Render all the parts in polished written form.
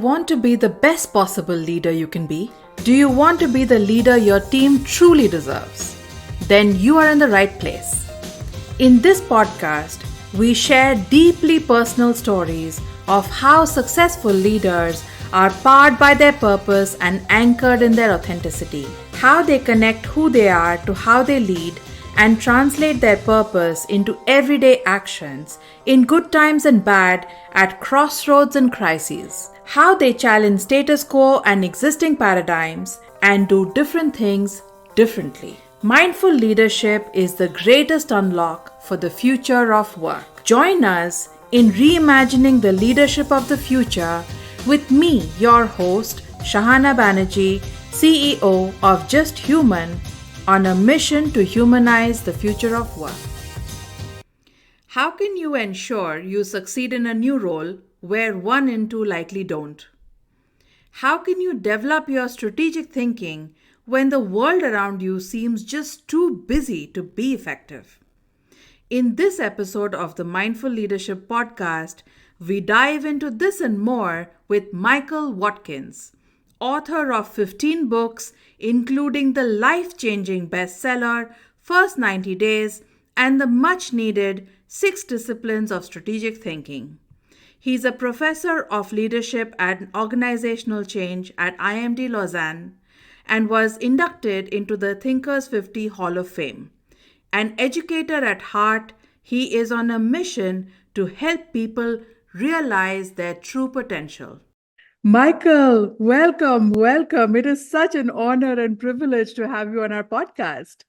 want to be the best possible leader you can be? Do you want to be the leader your team truly deserves? Then you are in the right place. In this podcast, we share deeply personal stories of how successful leaders are powered by their purpose and anchored in their authenticity, how they connect who they are to how they lead and translate their purpose into everyday actions in good times and bad, at crossroads and crises, how they challenge status quo and existing paradigms and do different things differently. Mindful leadership is the greatest unlock for the future of work. Join us in reimagining the leadership of the future with me, your host, Shahana Banerjee, CEO of Just Human, on a mission to humanize the future of work. How can you ensure you succeed in a new role where 1 in 2 likely don't? How can you develop your strategic thinking when the world around you seems just too busy to be effective? In this episode of the Mindful Leadership Podcast, we dive into this and more with Michael Watkins, author of 15 books, including the life-changing bestseller First 90 Days and the much-needed 6 Disciplines of Strategic Thinking. He's a professor of leadership and organizational change at IMD Lausanne and was inducted into the Thinkers 50 Hall of Fame. An educator at heart, he is on a mission to help people realize their true potential. Michael, welcome. It is such an honor and privilege to have you on our podcast.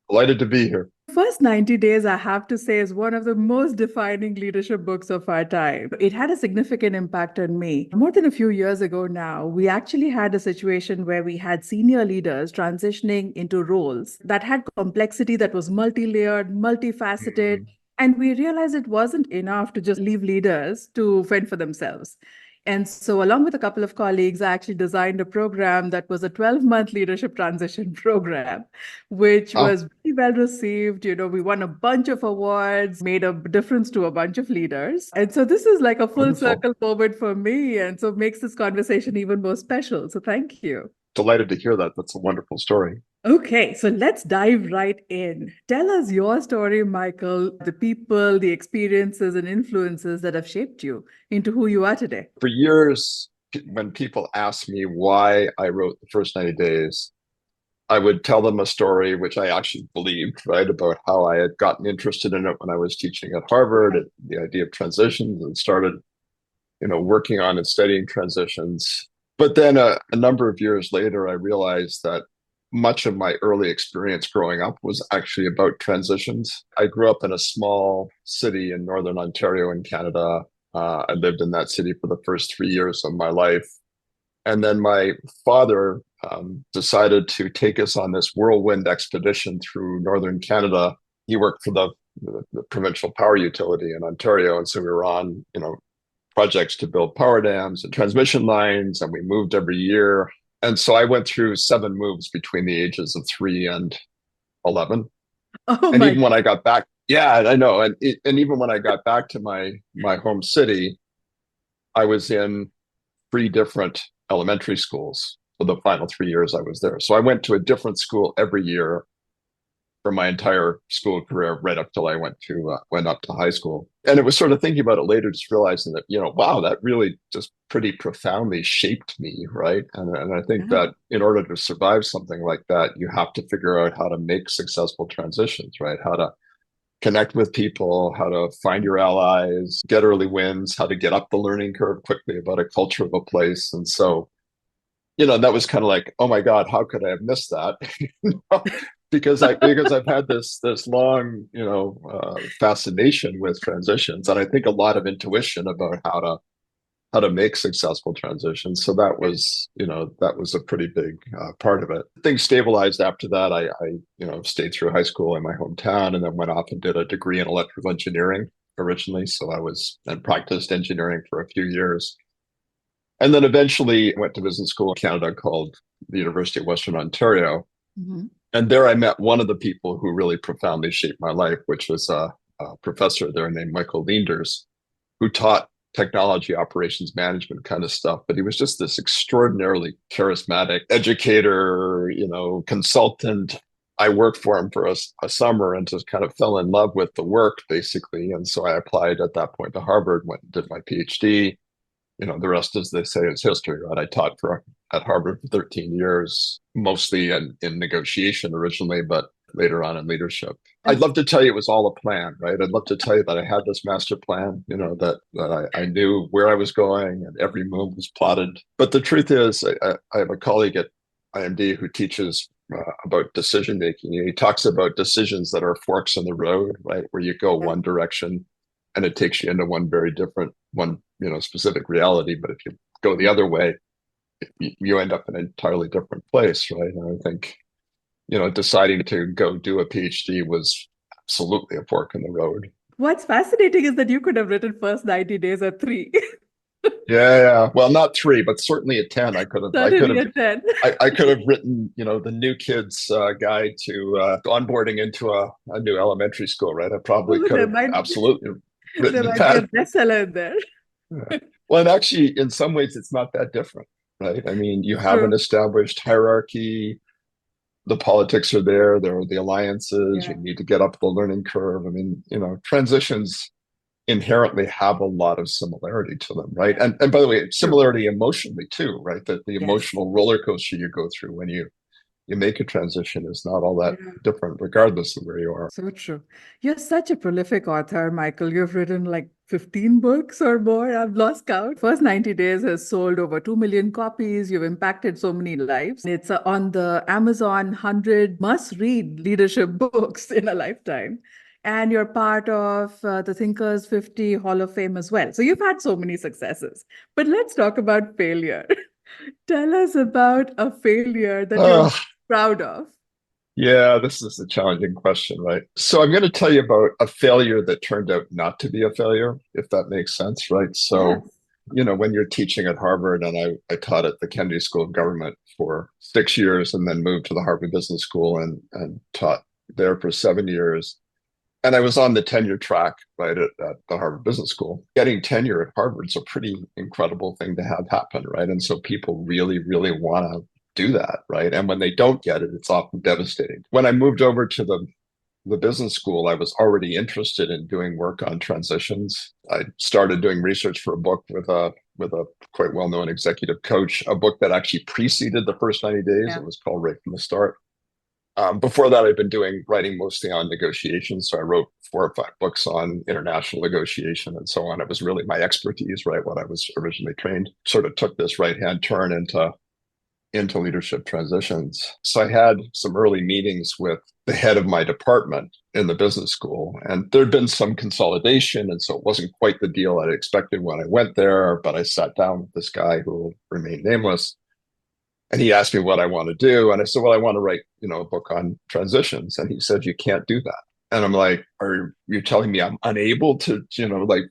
Delighted to be here. First 90 Days, I have to say, is one of the most defining leadership books of our time. It had a significant impact on me. More than a few years ago now, we actually had a situation where we had senior leaders transitioning into roles that had complexity that was multi-layered, multifaceted, and we realized it wasn't enough to just leave leaders to fend for themselves. And so along with a couple of colleagues, I actually designed a program that was a 12-month leadership transition program, which was very well received. We won a bunch of awards, made a difference to a bunch of leaders. And so this is like a full circle moment for me. And so it makes this conversation even more special. So thank you. Delighted to hear that. That's a wonderful story. Okay, so let's dive right in. Tell us your story, Michael, the people, the experiences and influences that have shaped you into who you are today. For years, when people ask me why I wrote the First 90 Days, I would tell them a story which I actually believed, right, about how I had gotten interested in it when I was teaching at Harvard, the idea of transitions, and started, working on and studying transitions. But then a number of years later, I realized that much of my early experience growing up was actually about transitions. I grew up in a small city in Northern Ontario in Canada. I lived in that city for the first 3 years of my life. And then my father decided to take us on this whirlwind expedition through Northern Canada. He worked for the provincial power utility in Ontario. And so we were on, projects to build power dams and transmission lines, and we moved every year. And so I went through 7 moves between the ages of 3 and 11. And even when I got back, I know. And even when I got back to my home city, I was in 3 different elementary schools for the final 3 years I was there. So I went to a different school every year for my entire school career, right up till I went up to high school. And it was sort of thinking about it later, just realizing that, wow, that really just pretty profoundly shaped me, right? And I think that in order to survive something like that, you have to figure out how to make successful transitions, right? How to connect with people, how to find your allies, get early wins, how to get up the learning curve quickly about a culture of a place. And so, that was kind of like, oh my God, how could I have missed that? Because I've had this long, fascination with transitions, and I think a lot of intuition about how to make successful transitions. So that was a pretty big part of it. Things stabilized after that. I stayed through high school in my hometown, and then went off and did a degree in electrical engineering originally. So and practiced engineering for a few years. And then eventually went to business school in Canada called the University of Western Ontario. Mm-hmm. And there I met one of the people who really profoundly shaped my life, which was a professor there named Michael Leenders, who taught technology operations management kind of stuff, but he was just this extraordinarily charismatic educator, consultant. I worked for him for a summer and just kind of fell in love with the work basically. And so I applied at that point to Harvard, went and did my PhD. The rest, as they say, is history, right? I taught at Harvard for 13 years, mostly in negotiation originally, but later on in leadership. I'd love to tell you it was all a plan, right? I'd love to tell you that I had this master plan, that I knew where I was going and every move was plotted. But the truth is, I have a colleague at IMD who teaches about decision making. He talks about decisions that are forks in the road, right? Where you go one direction and it takes you into one very different specific reality. But if you go the other way, you end up in an entirely different place, right? And I think, deciding to go do a PhD was absolutely a fork in the road. What's fascinating is that you could have written first 90 days at 3. Yeah. Well, not 3, but certainly at 10. Certainly at 10. I could have written, the new kids guide to onboarding into a new elementary school, right? I probably could have absolutely written there that. might be a bestseller in there. Yeah. Well, and actually, in some ways, it's not that different, right? I mean, you have an established hierarchy. The politics are there are the alliances. You need to get up the learning curve. I mean, transitions inherently have a lot of similarity to them, right? And by the way, similarity emotionally too, right? That the emotional roller coaster you go through when you make a transition is not all that different, regardless of where you are. So true. You're such a prolific author, Michael. You've written like 15 books or more. I've lost count. First 90 Days has sold over 2 million copies. You've impacted so many lives. It's on the Amazon 100 must-read leadership books in a lifetime. And you're part of the Thinkers 50 Hall of Fame as well. So you've had so many successes. But let's talk about failure. Tell us about a failure that you're proud of. Yeah, this is a challenging question, right? So I'm going to tell you about a failure that turned out not to be a failure, if that makes sense, right? So, when you're teaching at Harvard, and I taught at the Kennedy School of Government for 6 years and then moved to the Harvard Business School and taught there for 7 years. And I was on the tenure track, right, at the Harvard Business School. Getting tenure at Harvard is a pretty incredible thing to have happen, right? And so people really, really want to do that, right? And when they don't get it, it's often devastating. When I moved over to the business school, I was already interested in doing work on transitions. I started doing research for a book with a quite well-known executive coach, a book that actually preceded the first 90 days. It was called Right from the Start. Before that, I'd been writing mostly on negotiations. So I wrote 4 or 5 books on international negotiation and so on. It was really my expertise, right? What I was originally trained. Sort of took this right-hand turn into leadership transitions. So I had some early meetings with the head of my department in the business school, and there'd been some consolidation. And so it wasn't quite the deal I'd expected when I went there, but I sat down with this guy who will remain nameless. And he asked me what I want to do. And I said, well, I want to write, a book on transitions. And he said, you can't do that. And I'm like, are you telling me I'm unable to,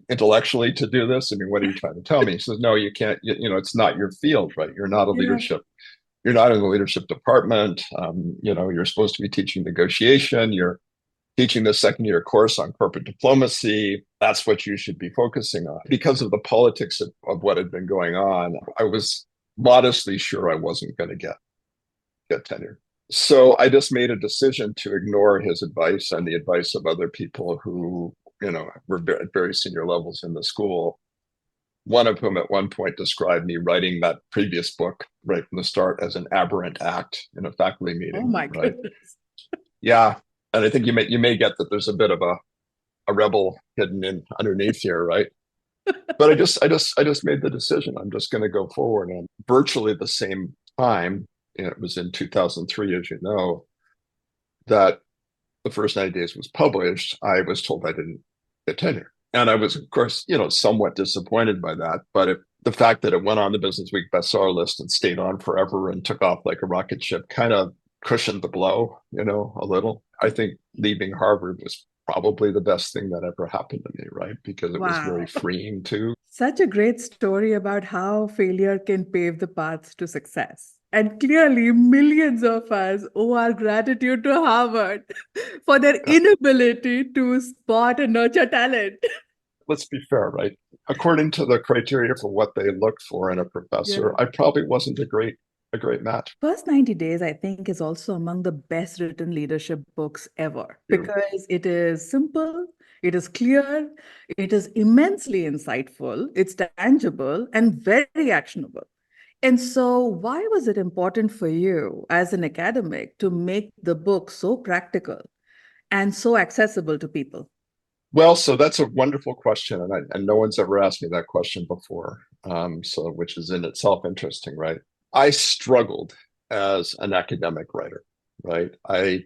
intellectually to do this? I mean, what are you trying to tell me? He says, no, you can't, it's not your field, right? You're not a leadership. You're not in the leadership department. You're supposed to be teaching negotiation. You're teaching the second-year course on corporate diplomacy. That's what you should be focusing on. Because of the politics of what had been going on, I was modestly sure I wasn't going to get tenure. So I just made a decision to ignore his advice and the advice of other people who, were at very senior levels in the school. One of whom at one point described me writing that previous book right from the start as an aberrant act in a faculty meeting. Oh my goodness. Yeah. And I think you may get that there's a bit of a rebel hidden underneath here, right? But I just made the decision. I'm just going to go forward. And virtually the same time, it was in 2003, as you know, that the first 90 days was published, I was told I didn't get tenure. And I was, of course, somewhat disappointed by that. But the fact that it went on the Business Week bestseller list and stayed on forever and took off like a rocket ship kind of cushioned the blow, a little. I think leaving Harvard was probably the best thing that ever happened to me, right? Because it was very freeing too. Such a great story about how failure can pave the path to success. And clearly, millions of us owe our gratitude to Harvard for their inability to spot and nurture talent. let's be fair, right? According to the criteria for what they looked for in a professor, Yeah. I probably wasn't a great match. First 90 Days, I think, is also among the best written leadership books ever You. because it is simple, it is clear, it is immensely insightful, it's tangible, and very actionable. And so, why was it important for you as an academic to make the book so practical and so accessible to people? Well, so that's a wonderful question, and no one's ever asked me that question before. So which is in itself interesting, right? I struggled as an academic writer, right? I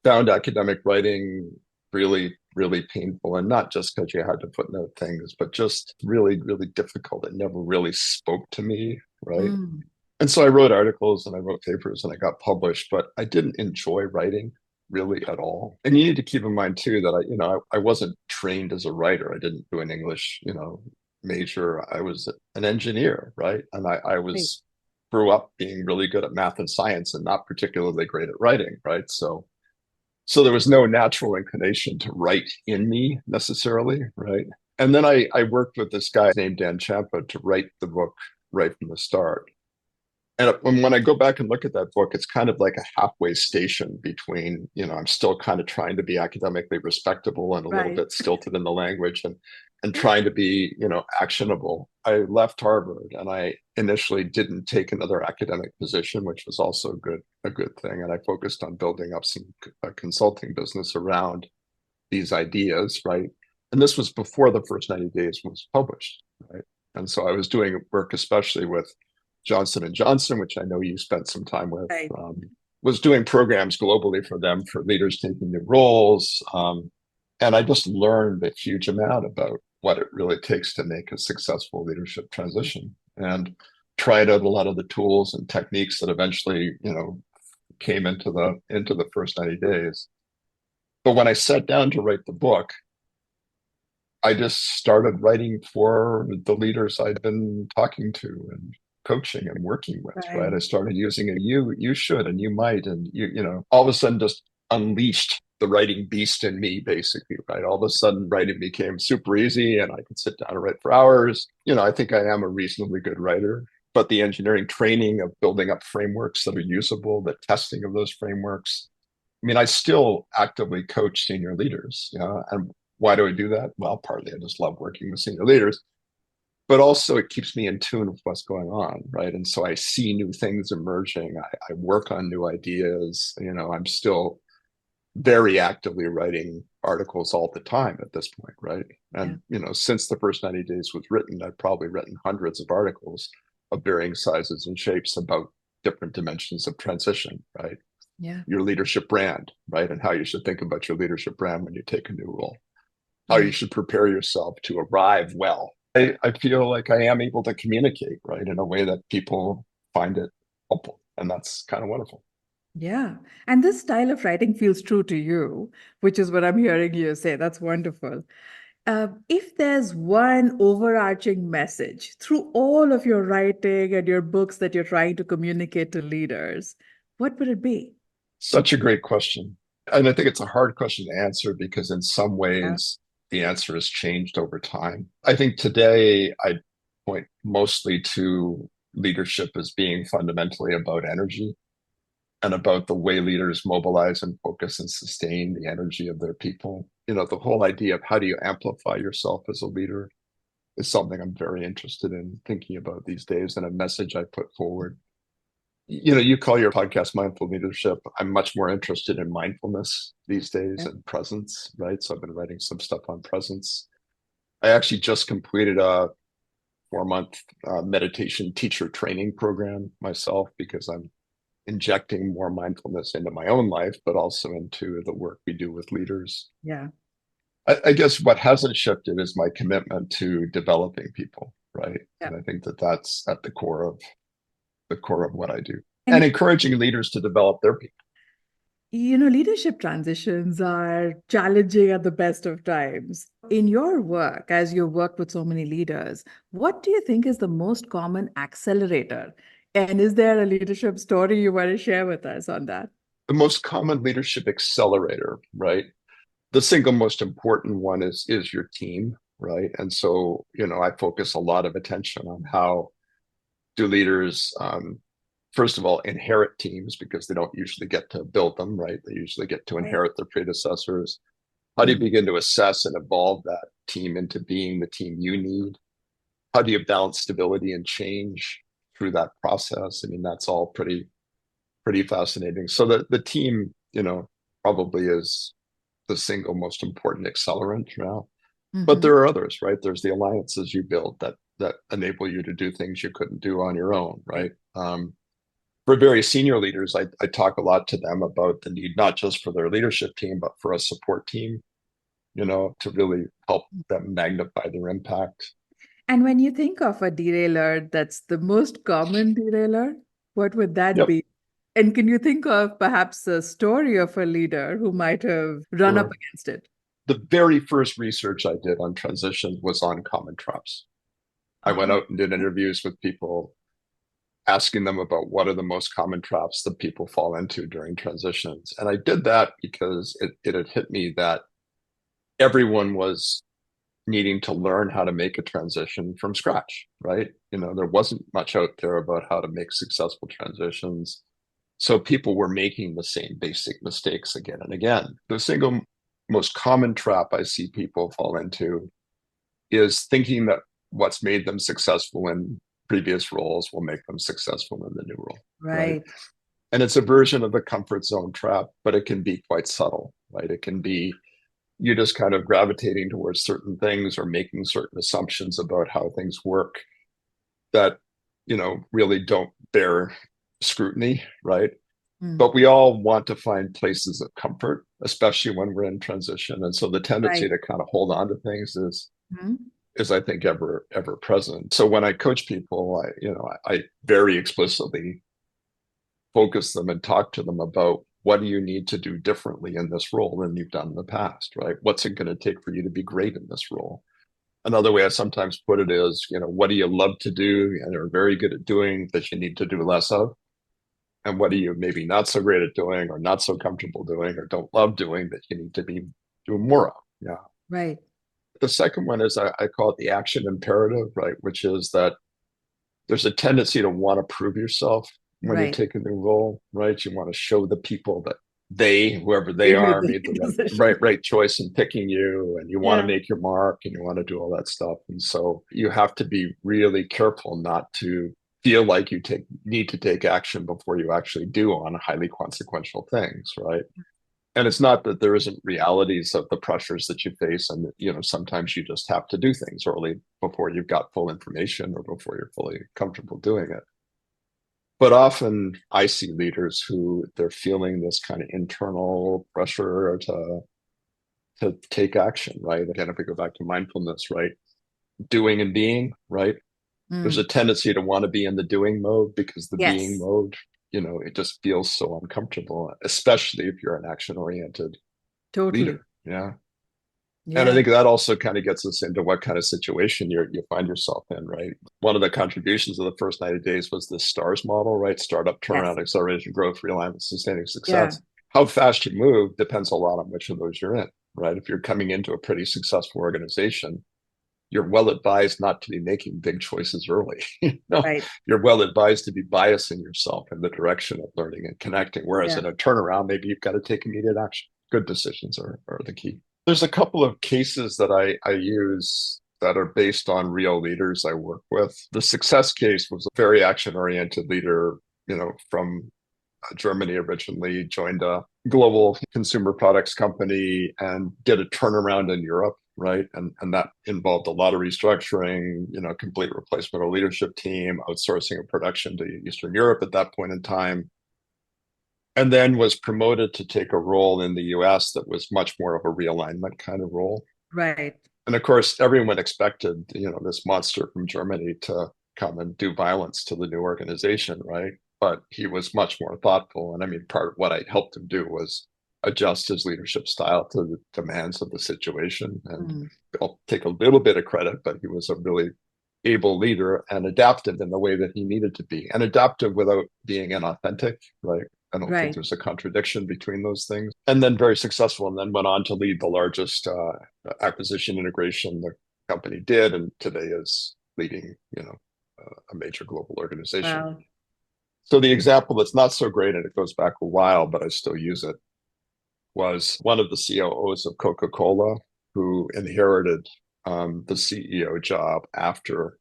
found academic writing really, really painful, and not just because you had to footnote things, but just really, really difficult. It never really spoke to me, right? Mm, And so I wrote articles and I wrote papers and I got published, but I didn't enjoy writing really at all. And you need to keep in mind too that I wasn't trained as a writer. I didn't do an English, major. I was an engineer, right? And I great. was grew up being really good at math and science and not particularly great at writing, right? So there was no natural inclination to write in me necessarily, right? And then I worked with this guy named Dan Champa to write the book right from the start. And when I go back and look at that book, it's kind of like a halfway station between, I'm still kind of trying to be academically respectable and a little Right. bit stilted in the language and trying to be, actionable. I left Harvard and I initially didn't take another academic position, which was also a good thing. And I focused on building up some consulting business around these ideas, right? And this was before the first 90 days was published, right? And so I was doing work, especially with Johnson and Johnson, which I know you spent some time with. Right. Was doing programs globally for them for leaders taking new roles, and I just learned a huge amount about what it really takes to make a successful leadership transition, and tried out a lot of the tools and techniques that eventually, came into the first 90 days. But when I sat down to write the book, I just started writing for the leaders I'd been talking to and coaching and working with, right? I Right. started using a you should and you might and all of a sudden just unleashed the writing beast in me, basically, right? All of a sudden writing became super easy and I could sit down and write for hours. I think I am a reasonably good writer, but the engineering training of building up frameworks that are usable, the testing of those frameworks. I mean, I still actively coach senior leaders, and why do I do that? Well, partly I just love working with senior leaders, but also it keeps me in tune with what's going on, right? And so I see new things emerging. I work on new ideas. I'm still very actively writing articles all the time at this point, right? Yeah. And, since the first 90 days was written, I've probably written hundreds of articles of varying sizes and shapes about different dimensions of transition, right? Yeah. Your leadership brand, right? And how you should think about your leadership brand when you take a new role, how you Mm. should prepare yourself to arrive well. I feel like I am able to communicate, right, in a way that people find it helpful. And that's kind of wonderful. Yeah. And this style of writing feels true to you, which is what I'm hearing you say. That's wonderful. If there's one overarching message through all of your writing and your books that you're trying to communicate to leaders, what would it be? Such a great question. And I think it's a hard question to answer because, in some Yeah. ways, the answer has changed over time. I think today I point mostly to leadership as being fundamentally about energy and about the way leaders mobilize and focus and sustain the energy of their people. The whole idea of how do you amplify yourself as a leader is something I'm very interested in thinking about these days, and a message I put forward. You call your podcast mindful leadership. I'm much more interested in mindfulness these days Yeah. and presence, right? So I've been writing some stuff on presence. I actually just completed a 4-month meditation teacher training program myself because I'm injecting more mindfulness into my own life, but also into the work we do with leaders. Yeah. I guess what hasn't shifted is my commitment to developing people, right? Yeah. And I think that that's at the core of what I do, And and encouraging leaders to develop their people. leadership transitions are challenging at the best of times. In your work, as you've worked with so many leaders, what do you think is the most common accelerator? And is there a leadership story you want to share with us on that? The most common leadership accelerator, right? The single most important one is your team. right? And so, I focus a lot of attention on how do leaders, first of all, inherit teams because they don't usually get to build them, right? They usually get to Right. inherit their predecessors. How do you begin to assess and evolve that team into being the team you need? How do you balance stability and change through that process? I mean, that's all pretty fascinating. So the team, probably is the single most important accelerant now. But Mm-hmm. there are others, right? There's the alliances you build that enable you to do things you couldn't do on your own, Right. right? For very senior leaders, I talk a lot to them about the need not just for their leadership team, but for a support team, to really help them magnify their impact. And when you think of a derailer, that's the most common derailer, what would that Yep, be? And can you think of perhaps a story of a leader who might have run up sure. against it? The very first research I did on transition was on common traps. I went Oh, out and did interviews with people, asking them about what are the most common traps that people fall into during transitions. And I did that because it had hit me that everyone was needing to learn how to make a transition from scratch, right? There wasn't much out there about how to make successful transitions. So people were making the same basic mistakes again and again. The single most common trap I see people fall into is thinking that what's made them successful in previous roles will make them successful in the new role, right? right. And it's a version of the comfort zone trap, but it can be quite subtle, right? It can be you just kind of gravitating towards certain things or making certain assumptions about how things work that, really don't bear scrutiny, right? Mm. But we all want to find places of comfort, especially when we're in transition. And so the tendency Right. to kind of hold on to things Mhm. is I think ever present. So when I coach people, I very explicitly focus them and talk to them about what do you need to do differently in this role than you've done in the past, right? What's it going to take for you to be great in this role? Another way I sometimes put it is, what do you love to do and are very good at doing that you need to do less of? And what are you maybe not so great at doing or not so comfortable doing or don't love doing that you need to be doing more of? Yeah. Right. The second one is I call it the action imperative, right? Which is that there's a tendency to want to prove yourself when you Right. take a new role, right? You want to show the people that whoever they They made are, the made the right decision. right choice in picking you, and you want to Yeah. make your mark, and you want to do all that stuff. And so you have to be really careful not to feel like you need to take action before you actually do on highly consequential things, right? And it's not that there isn't realities of the pressures that you face, and sometimes you just have to do things early before you've got full information or before you're fully comfortable doing it. But often I see leaders who they're feeling this kind of internal pressure to take action, right? Again, if we go back to mindfulness, right? Doing and being, right? There's Mm. a tendency to want to be in the doing mode because the being Yes. mode, it just feels so uncomfortable, especially if you're an action oriented Totally. leader. Yeah. And I Yeah. think that also kind of gets us into what kind of situation you find yourself in, right? One of the contributions of the first 90 days was the STARS model, right? Startup, Yes. turnaround, acceleration, growth, realignment, sustaining Yeah. success. How fast you move depends a lot on which of those you're in, right? If you're coming into a pretty successful organization, you're well advised not to be making big choices early. Right. You're well advised to be biasing yourself in the direction of learning and connecting. Whereas Yeah. in a turnaround, maybe you've got to take immediate action. Good decisions are the key. There's a couple of cases that I use that are based on real leaders I work with. The success case was a very action oriented leader, from Germany originally, joined a global consumer products company and did a turnaround in Europe, right? And that involved a lot of restructuring, complete replacement of leadership team, outsourcing of production to Eastern Europe at that point in time, and then was promoted to take a role in the US that was much more of a realignment kind of role. Right. And of course, everyone expected, this monster from Germany to come and do violence to the new organization, right? But he was much more thoughtful. And I mean, part of what I helped him do was adjust his leadership style to the demands of the situation. And Mm. I'll take a little bit of credit, but he was a really able leader and adaptive in the way that he needed to be, and adaptive without being inauthentic, right? I don't think Right. there's a contradiction between those things. And then very successful, and then went on to lead the largest acquisition integration the company did, and today is leading, a major global organization. Wow. So the example that's not so great, and it goes back a while, but I still use it, was one of the COOs of Coca-Cola who inherited the CEO job after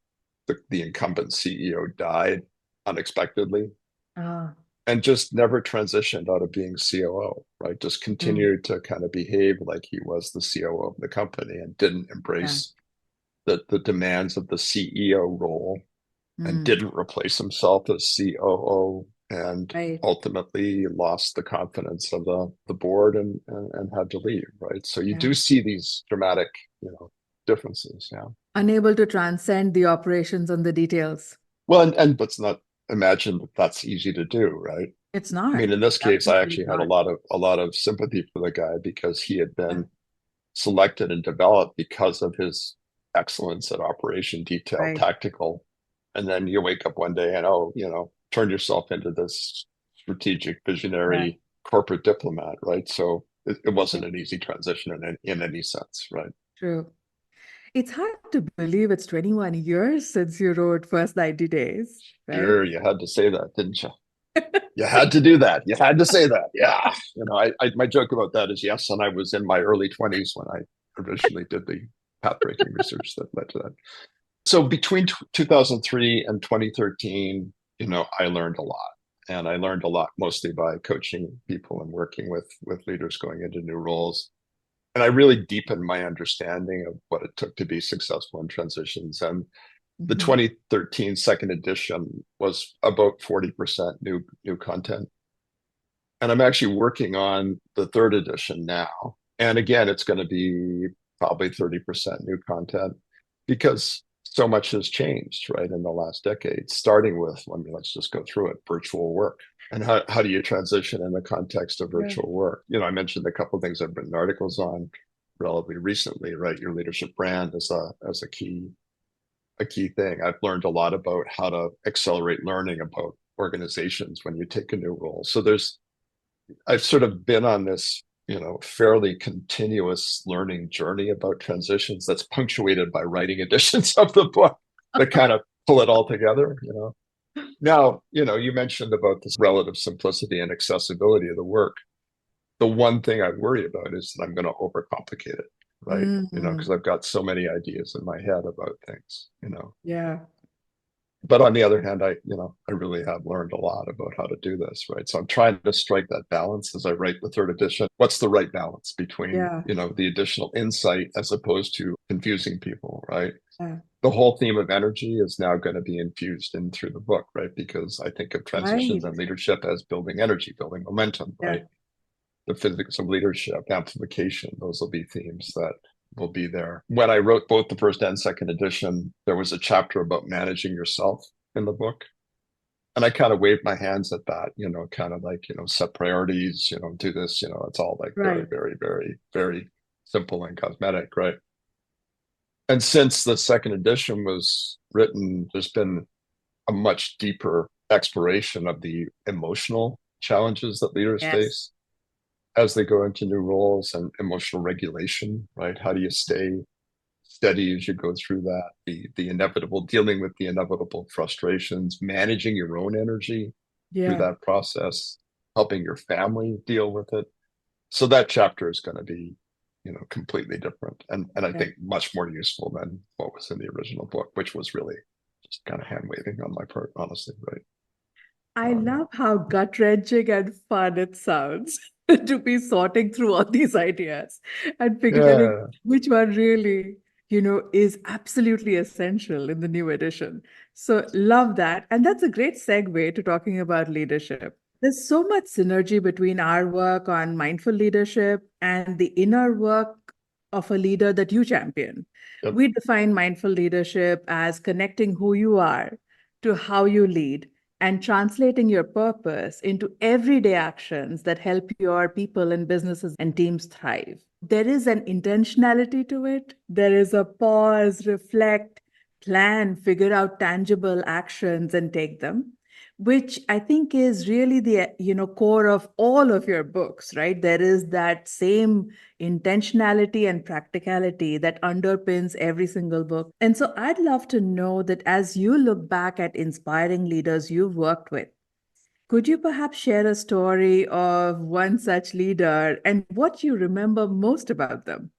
the incumbent CEO died unexpectedly, Ah, and just never transitioned out of being COO, right? Just mm, continued to kind of behave like he was the COO of the company and didn't yeah. embrace the demands of the CEO role, and Mm, didn't replace himself as COO, and right. ultimately lost the confidence of the board, and had to leave, right? So you Yeah. do see these dramatic, differences. Yeah. Unable to transcend the operations and the details. Well, and let's not imagine that that's easy to do, right? It's I not. mean, in this case, I Absolutely actually had not. a lot of sympathy for the guy because he had Yeah. been selected and developed because of his excellence at operation detail, Right. tactical. And then you wake up one day and, oh, turn yourself into this strategic, Yeah. visionary corporate diplomat, right? So it Yeah. wasn't an easy transition in any sense, right? True. It's hard to believe it's 21 years since you wrote First 90 Days, right? Sure, you had to say that, didn't you? You had to do that. You had to say that. Yeah. My joke about that is yes, and I was in my early 20s when I originally did the pathbreaking research that led to that. So between 2003 and 2013, I learned a lot. And I learned a lot mostly by coaching people and working with leaders going into new roles. And I really deepened my understanding of what it took to be successful in transitions. And the Mhm. 2013 second edition was about 40% new content. And I'm actually working on the third edition now. And again, it's going to be probably 30% new content because so much has changed, right, in the last decade, starting with, let's just go through it, virtual work. And how do you transition in the context of Yeah. virtual work? I mentioned a couple of things I've written articles on relatively recently, right? Your leadership brand is a key thing. I've learned a lot about how to accelerate learning about organizations when you take a new role. So I've sort of been on this, fairly continuous learning journey about transitions that's punctuated by writing editions of the book that kind of pull it all together. Now, you mentioned about this relative simplicity and accessibility of the work. The one thing I worry about is that I'm going to overcomplicate it, right? Mhm. Because I've got so many ideas in my head about things. Yeah. But on the other hand, I really have learned a lot about how to do this, right? So I'm trying to strike that balance as I write the third edition. What's the right balance between, Yeah. the additional insight as opposed to confusing people, right? Yeah. The whole theme of energy is now going to be infused in through the book, right? Because I think of transitions Right. and leadership as building energy, building momentum, Yeah. right? The physics of leadership, amplification, those will be themes that will be there. When I wrote both the first and second edition, there was a chapter about managing yourself in the book. And I kind of waved my hands at that, kind of like, set priorities, do this, it's all like very, Right. very, very, very simple and cosmetic, right? And since the second edition was written, there's been a much deeper exploration of the emotional challenges that leaders Yes. face as they go into new roles, and emotional regulation, right? How do you stay steady as you go through that? The inevitable, dealing with the inevitable frustrations, managing your own energy through Yeah. that process, helping your family deal with it. So that chapter is going to be, completely different, and I Yeah. think much more useful than what was in the original book, which was really just kind of hand waving on my part, honestly, right? I Um, love how gut-wrenching and fun it sounds to be sorting through all these ideas and figuring yeah, which one really, is absolutely essential in the new edition. So love that. And that's a great segue to talking about leadership. There's so much synergy between our work on mindful leadership and the inner work of a leader that you champion. yep, We define mindful leadership as connecting who you are to how you lead and translating your purpose into everyday actions that help your people and businesses and teams thrive. There is an intentionality to it. There is a pause, reflect, plan, figure out tangible actions and take them. which I think is really the core of all of your books, right? There is that same intentionality and practicality that underpins every single book. And so I'd love to know that as you look back at inspiring leaders you've worked with, could you perhaps share a story of one such leader and what you remember most about them?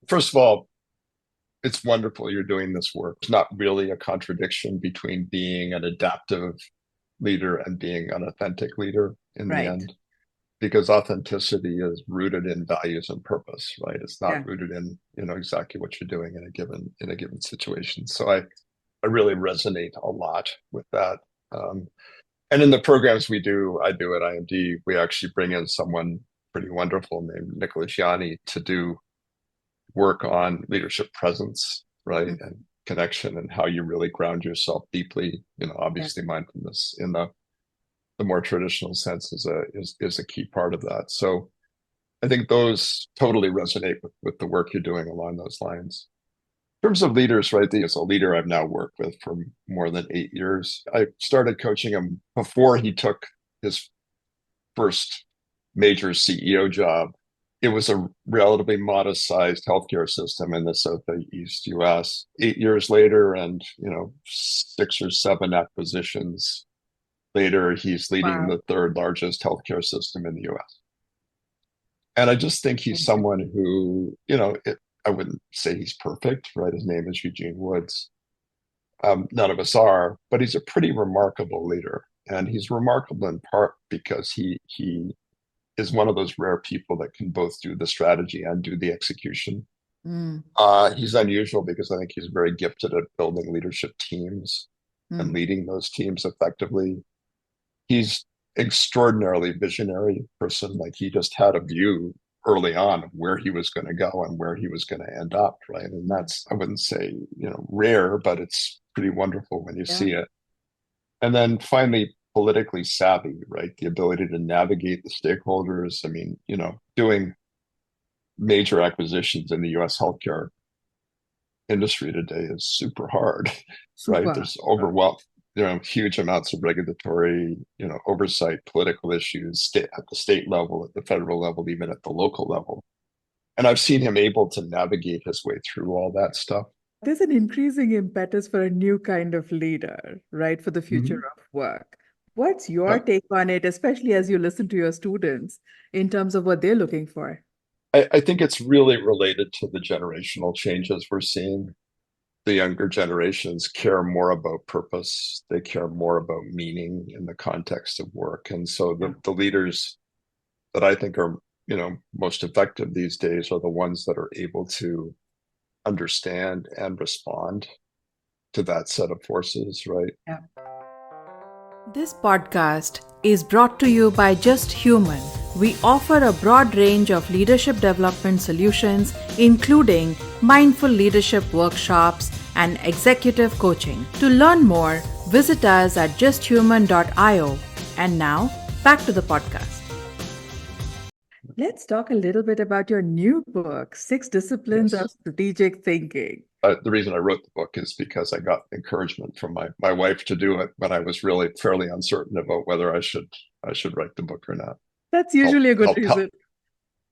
First of all, it's wonderful you're doing this work. It's not really a contradiction between being an adaptive leader and being an authentic leader in the Right. end, because authenticity is rooted in values and purpose, right? It's not Yeah. rooted in, exactly what you're doing in a given situation. So I really resonate a lot with that. Um, and in the programs I do at IMD, we actually bring in someone pretty wonderful named Nicholas Yanni to do work on leadership presence, right? Mm. And connection and how you really ground yourself deeply. Yeah. Obviously mindfulness in the more traditional sense is a key part of that. So I think those totally resonate with the work you're doing along those lines. In terms of leaders, right? As a leader I've now worked with for more than 8 years. I started coaching him before he took his first major CEO job. It was a relatively modest sized healthcare system in the Southeast US. 8 years later, and 6 or 7 acquisitions later, he's leading Wow. the third largest healthcare system in the US. And I just think he's Thank you. someone who, I wouldn't say he's perfect, right? His name is Eugene Woods. None of us are, but he's a pretty remarkable leader. And he's remarkable in part because he is one of those rare people that can both do the strategy and do the execution. Mm. He's unusual because I think he's very gifted at building leadership teams and Mm. leading those teams effectively. He's extraordinarily visionary person. Like he just had a view early on of where he was going to go and where he was going to end up, right? And that's, I wouldn't say, rare, but it's pretty wonderful when you Yeah. see it. And then finally, politically savvy, right? The ability to navigate the stakeholders. I mean, doing major acquisitions in the US healthcare industry today is super hard, right? Super. There's huge amounts of regulatory, oversight, political issues at the state level, at the federal level, even at the local level. And I've seen him able to navigate his way through all that stuff. There's an increasing impetus for a new kind of leader, right, for the future Mhm. of work. What's your Yeah. take on it, especially as you listen to your students in terms of what they're looking for? I think it's really related to the generational changes we're seeing. The younger generations care more about purpose. They care more about meaning in the context of work. And so Yeah. the leaders that I think are, most effective these days are the ones that are able to understand and respond to that set of forces, right? Yeah. This podcast is brought to you by Just Human. We offer a broad range of leadership development solutions, including mindful leadership workshops and executive coaching. To learn more, visit us at justhuman.io. And now, back to the podcast. Let's talk a little bit about your new book, Six Disciplines of Yes. Strategic Thinking. The reason I wrote the book is because I got encouragement from my wife to do it when I was really fairly uncertain about whether I should write the book or not. That's Help, usually a good help, help. reason.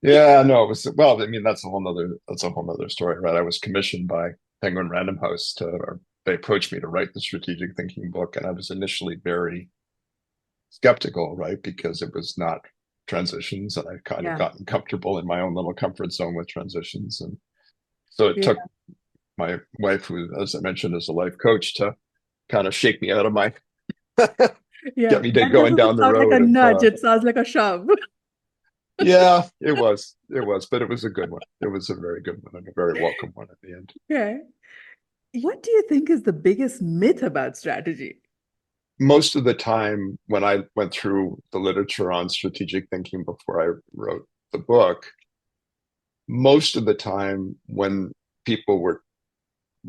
Yeah, no, it was, well, I mean, that's a whole nother story, right? I was commissioned by Penguin Random House or they approached me to write the strategic thinking book, and I was initially very skeptical, right? Because it was not transitions, and I've kind of Yeah. gotten comfortable in my own little comfort zone with transitions. And so it Yeah. took my wife, who, as I mentioned, is a life coach, to kind of shake me out of my Yeah. get me That going doesn't down the sound like a road of nudge, it sounds like a shove. yeah, it was, but it was a good one. It was a very good one and a very welcome one at the end. Okay. What do you think is the biggest myth about strategy? Most of the time when I went through the literature on strategic thinking before I wrote the book, most of the time when people were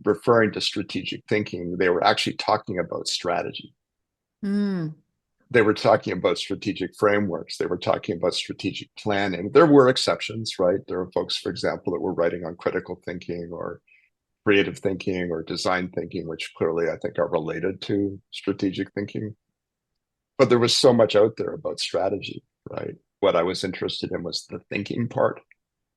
referring to strategic thinking, they were actually talking about strategy. Mm. They were talking about strategic frameworks. They were talking about strategic planning. There were exceptions, right? There were folks, for example, that were writing on critical thinking or creative thinking or design thinking, which clearly I think are related to strategic thinking. but there was so much out there about strategy, right? What I was interested in was the thinking part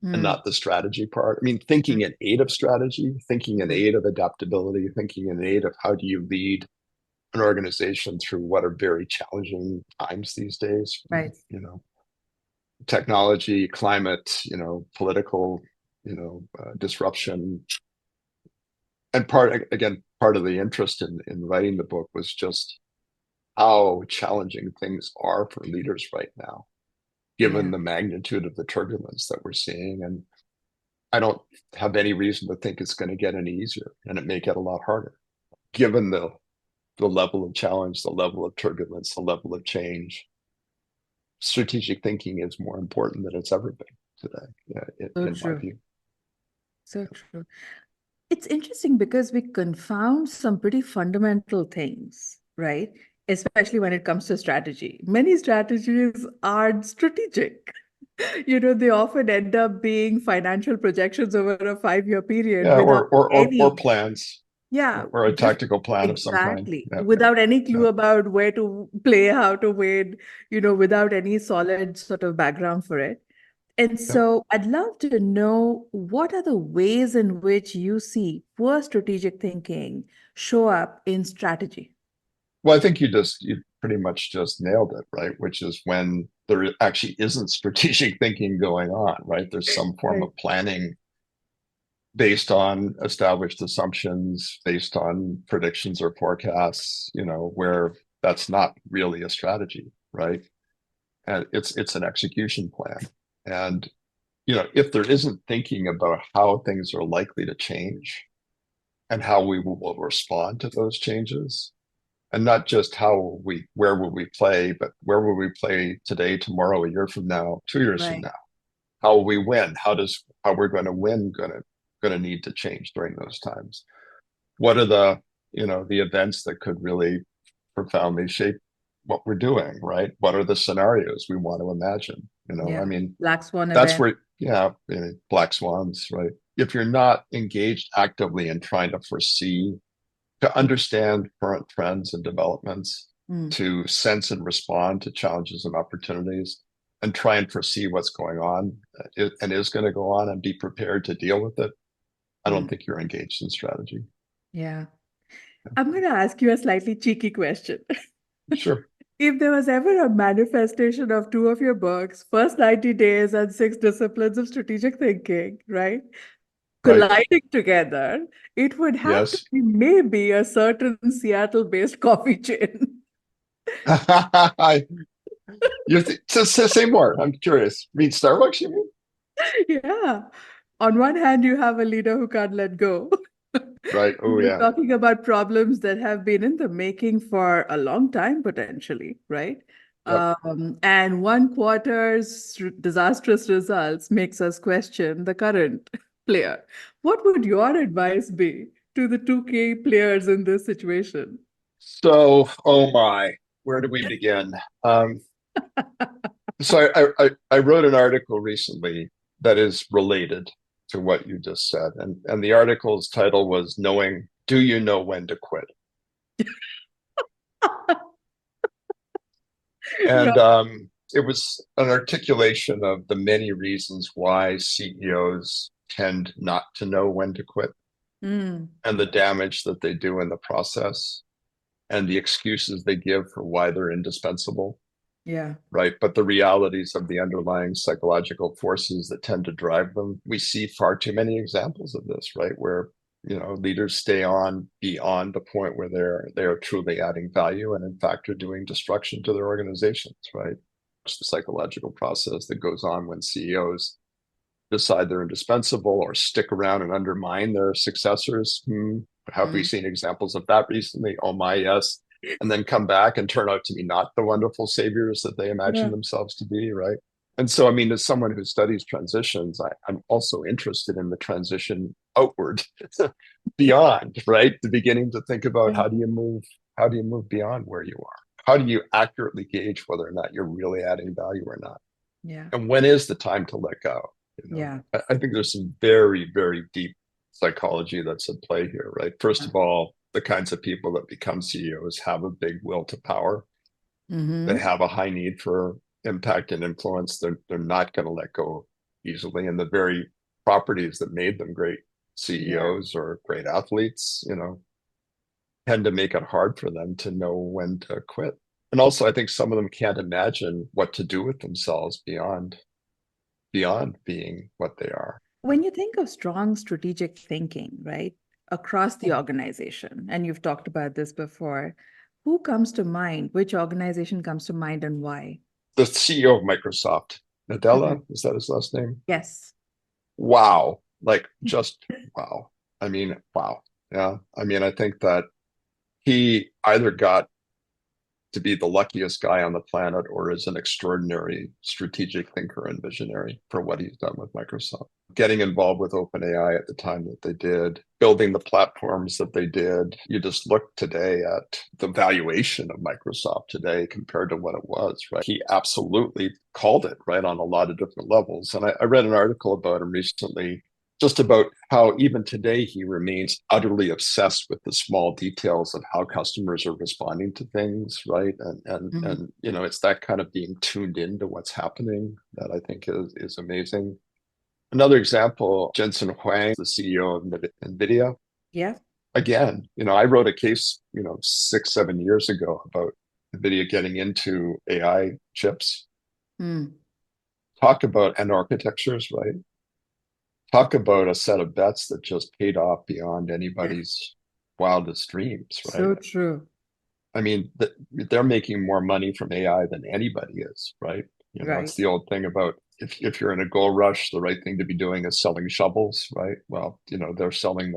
and Mm, not the strategy part. I mean, thinking in aid of strategy, thinking in mm, aid of adaptability, thinking in aid of how do you lead an organization through what are very challenging times these days, right. technology, climate, political, disruption. And part of the interest in writing the book was just how challenging things are for leaders right now, given Yeah, the magnitude of the turbulence that we're seeing. And I don't have any reason to think it's going to get any easier, and it may get a lot harder, given the level of challenge, the level of turbulence, the level of change. Strategic thinking is more important than it's ever been today, so in my true. view. So true. It's interesting because we confound some pretty fundamental things, right? Especially when it comes to strategy. Many strategies aren't strategic. They often end up being financial projections over a 5-year period Yeah, without or any, plans, yeah, or a just tactical plan of some kind. exactly, Yeah, yeah, without any yeah, clue about where to play, how to win, without any solid sort of background for it. And yeah. so I'd love to know what are the ways in which you see poor strategic thinking show up in strategy? Well, I think you pretty much just nailed it, right? Which is when there actually isn't strategic thinking going on, right? There's some form Right. of planning based on established assumptions, based on predictions or forecasts, where that's not really a strategy, right? And it's an execution plan. And if there isn't thinking about how things are likely to change and how we will respond to those changes, and not just where will we play, but where will we play today, tomorrow, a year from now, 2 years from Right. now? How will we win? How we're going to win going to need to change during those times? What are the events that could really profoundly shape what we're doing, right? What are the scenarios we want to imagine? I Yeah. mean, Black swan that's event. where, yeah, black swans, right? If you're not engaged actively in trying to foresee, to understand current trends and developments, Mm, to sense and respond to challenges and opportunities, and try and foresee what's going on and is going to go on and be prepared to deal with it, I don't mm, think you're engaged in strategy. yeah. I'm going to ask you a slightly cheeky question. Sure. If there was ever a manifestation of two of your books, First 90 Days and Six Disciplines of Strategic Thinking, right, Right. colliding together, it would have to Yes. be maybe a certain Seattle-based coffee chain. Say more. I'm curious. Read Starbucks, you mean? Yeah. On one hand, you have a leader who can't let go. Right. Oh, You're yeah. talking about problems that have been in the making for a long time, potentially, right? Yep. And one quarter's disastrous results makes us question the current player. What would your advice be to the two key players in this situation? So, oh my, where do we begin? Um, so I wrote an article recently that is related to what you just said, and the article's title was "Knowing Do You Know When to Quit?" Right. And it was an articulation of the many reasons why CEOs tend not to know when to quit Mm, and the damage that they do in the process and the excuses they give for why they're indispensable, yeah. right? But the realities of the underlying psychological forces that tend to drive them, we see far too many examples of this, right? Where leaders stay on beyond the point where they're truly adding value, and in fact are doing destruction to their organizations, right? It's the psychological process that goes on when CEOs decide they're indispensable or stick around and undermine their successors. Have we Mm, seen examples of that recently? Oh my, yes. And then come back and turn out to be not the wonderful saviors that they imagine yeah. themselves to be, right? And so, I mean, as someone who studies transitions, I'm also interested in the transition outward, beyond, right? The beginning to think about Yeah. how do you move beyond where you are? How do you accurately gauge whether or not you're really adding value or not? Yeah. And when is the time to let go? Yeah. I think there's some very, very deep psychology that's at play here, right? First of all, the kinds of people that become CEOs have a big will to power. They Mm-hmm. have a high need for impact and influence. They're not going to let go easily. And the very properties that made them great Yeah. CEOs or great athletes, tend to make it hard for them to know when to quit. And also, I think some of them can't imagine what to do with themselves beyond being what they are. When you think of strong strategic thinking, right, across the organization, and you've talked about this before, who comes to mind? Which organization comes to mind and why? The CEO of Microsoft, Mhm. Nadella, is that his last name? Yes. Wow. Like just wow. I mean, wow. Yeah. I mean, I think that he either got to be the luckiest guy on the planet or is an extraordinary strategic thinker and visionary for what he's done with Microsoft. Getting involved with OpenAI at the time that they did, building the platforms that they did. You just look today at the valuation of Microsoft today compared to what it was, right? He absolutely called it, right, on a lot of different levels. And I read an article about him recently just about how even today he remains utterly obsessed with the small details of how customers are responding to things, right? Mhm. And it's that kind of being tuned into what's happening that I think is amazing. Another example, Jensen Huang, the CEO of NVIDIA. Yeah. Again, I wrote a case, 6, 7 years ago about NVIDIA getting into AI chips. Mm. Talk about and architectures, right? Talk about a set of bets that just paid off beyond Yeah. anybody's wildest dreams, right? So true. I mean, they're making more money from AI than anybody is, right? It's Right. the old thing about if you're in a gold rush, the right thing to be doing is selling shovels, right? Well, they're selling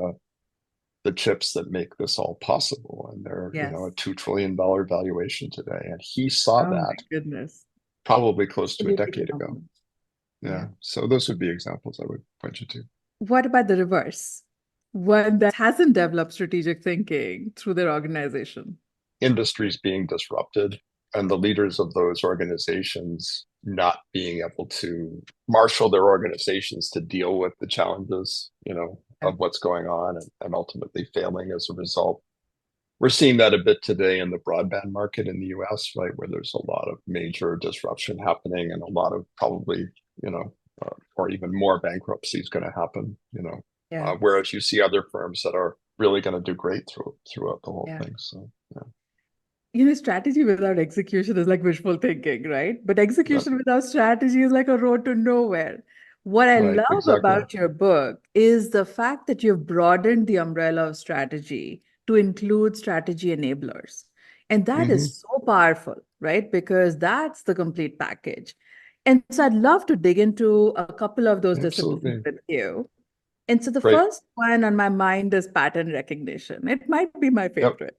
the chips that make this all possible, and they're a Yes. $2 trillion valuation today. And he saw Oh my that goodness. probably close to a Absolutely decade ago. phenomenal. Yeah. Yeah. So those would be examples I would point you to. What about the reverse? One that hasn't developed strategic thinking through their organization. Industries being disrupted and the leaders of those organizations not being able to marshal their organizations to deal with the challenges, Yeah. of what's going on and ultimately failing as a result. We're seeing that a bit today in the broadband market in the US, right, where there's a lot of major disruption happening and a lot of probably, you know, or even more bankruptcies going to happen, Yeah. whereas you see other firms that are really going to do great throughout the whole Yeah. thing. So, yeah. Strategy without execution is like wishful thinking, right? But Yeah, execution without strategy is like a road to nowhere. What I right, love exactly. about your book is the fact that you've broadened the umbrella of strategy to include strategy enablers. And that Hmm. is so powerful, right? Because that's the complete package. And so I'd love to dig into a couple of those disciplines Absolutely. with you. And so the Great. first one on my mind is pattern recognition. It might be my Yep. favorite.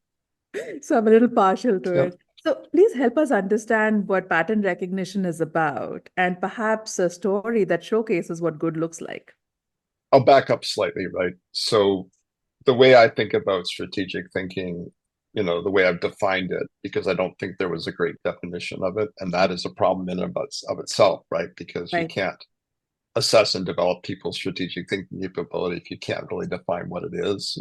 So I'm a little partial to Yep. it. So please help us understand what pattern recognition is about and perhaps a story that showcases what good looks like. I'll back up slightly, right? So the way I think about strategic thinking, the way I've defined it, because I don't think there was a great definition of it, and that is a problem in and of itself, right? Because you Right. can't assess and develop people's strategic thinking capability if you can't really define what it is.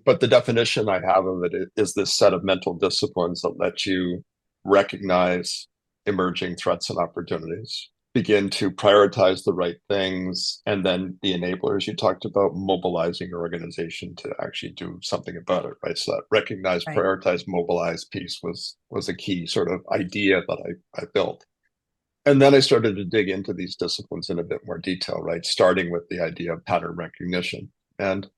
But the definition I have of it is this set of mental disciplines that let you recognize emerging threats and opportunities, begin to prioritize the right things, and then the enablers you talked about, mobilizing your organization to actually do something about it, right? So that recognize, Right. prioritize, mobilize piece was a key sort of idea that I built. And then I started to dig into these disciplines in a bit more detail, right? Starting with the idea of pattern recognition. And,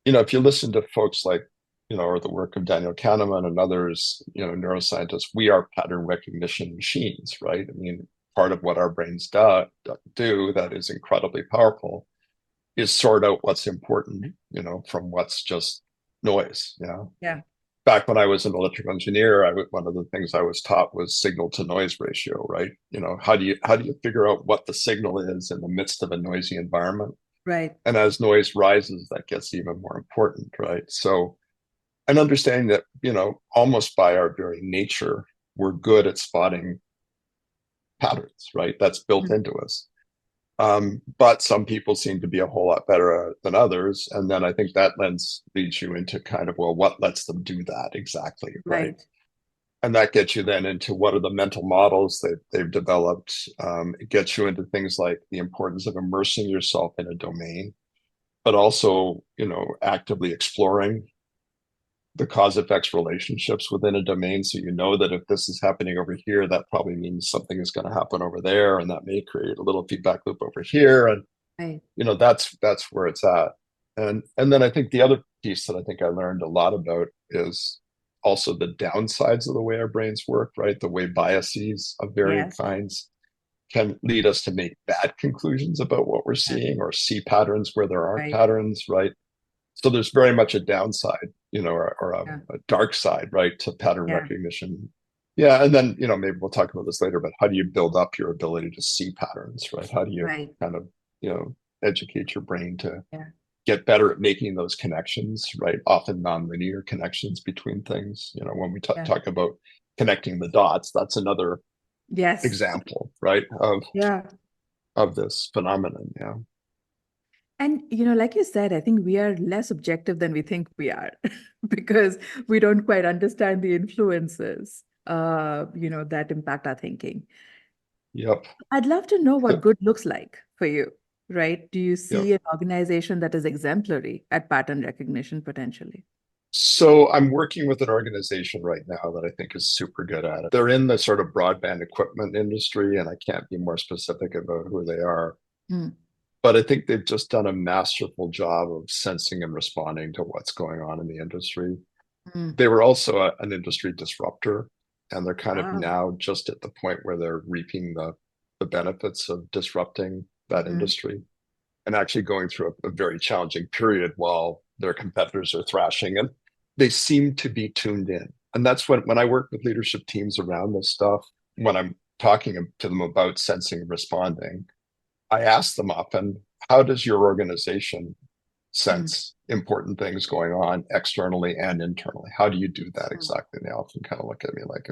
if you listen to folks like, or the work of Daniel Kahneman and others, neuroscientists, we are pattern recognition machines, right? I mean, part of what our brains do that is incredibly powerful is sort out what's important, from what's just noise. Yeah. Back when I was an electrical engineer, one of the things I was taught was signal to noise ratio, right? How do you figure out what the signal is in the midst of a noisy environment? Right. And as noise rises, that gets even more important, right? So, and understanding that, almost by our very nature, we're good at spotting patterns, right? That's built Mhm. into us. But some people seem to be a whole lot better than others. And then I think that leads you into kind of, well, what lets them do that exactly, right? Right. And that gets you then into what are the mental models that they've developed. It gets you into things like the importance of immersing yourself in a domain, but also, actively exploring the cause effects relationships within a domain. So you know that if this is happening over here, that probably means something is going to happen over there, and that may create a little feedback loop over here. And Right. that's where it's at. And then I think the other piece that I think I learned a lot about is also the downsides of the way our brains work, right? The way biases of varying Yes. kinds can lead us to make bad conclusions about what we're Yeah. seeing or see patterns where there aren't Right. patterns, right? So there's very much a downside, or Yeah. a dark side, right, to pattern Yeah. recognition. Yeah, and then maybe we'll talk about this later, but how do you build up your ability to see patterns, right? How do you Right. kind of educate your brain to Yeah. get better at making those connections, right? Often nonlinear connections between things. When we Yeah. talk about connecting the dots, that's another Yes. example, right, of Yeah. this phenomenon. Yeah. And, like you said, I think we are less objective than we think we are because we don't quite understand the influences, that impact our thinking. Yep. I'd love to know what So, good looks like for you, right? Do you yep. see an organization that is exemplary at pattern recognition potentially? So I'm working with an organization right now that I think is super good at it. They're in the sort of broadband equipment industry, and I can't be more specific about who they are. Hmm. But I think they've just done a masterful job of sensing and responding to what's going on in the industry. Hmm. They were also an industry disruptor, and they're kind of Wow. now just at the point where they're reaping the benefits of disrupting that Hmm. industry and actually going through a very challenging period while their competitors are thrashing. And they seem to be tuned in. And that's when I work with leadership teams around this stuff, when I'm talking to them about sensing and responding, I ask them often, how does your organization Hmm. sense important things going on externally and internally? How do you do that Hmm. exactly? And they often kind of look at me like,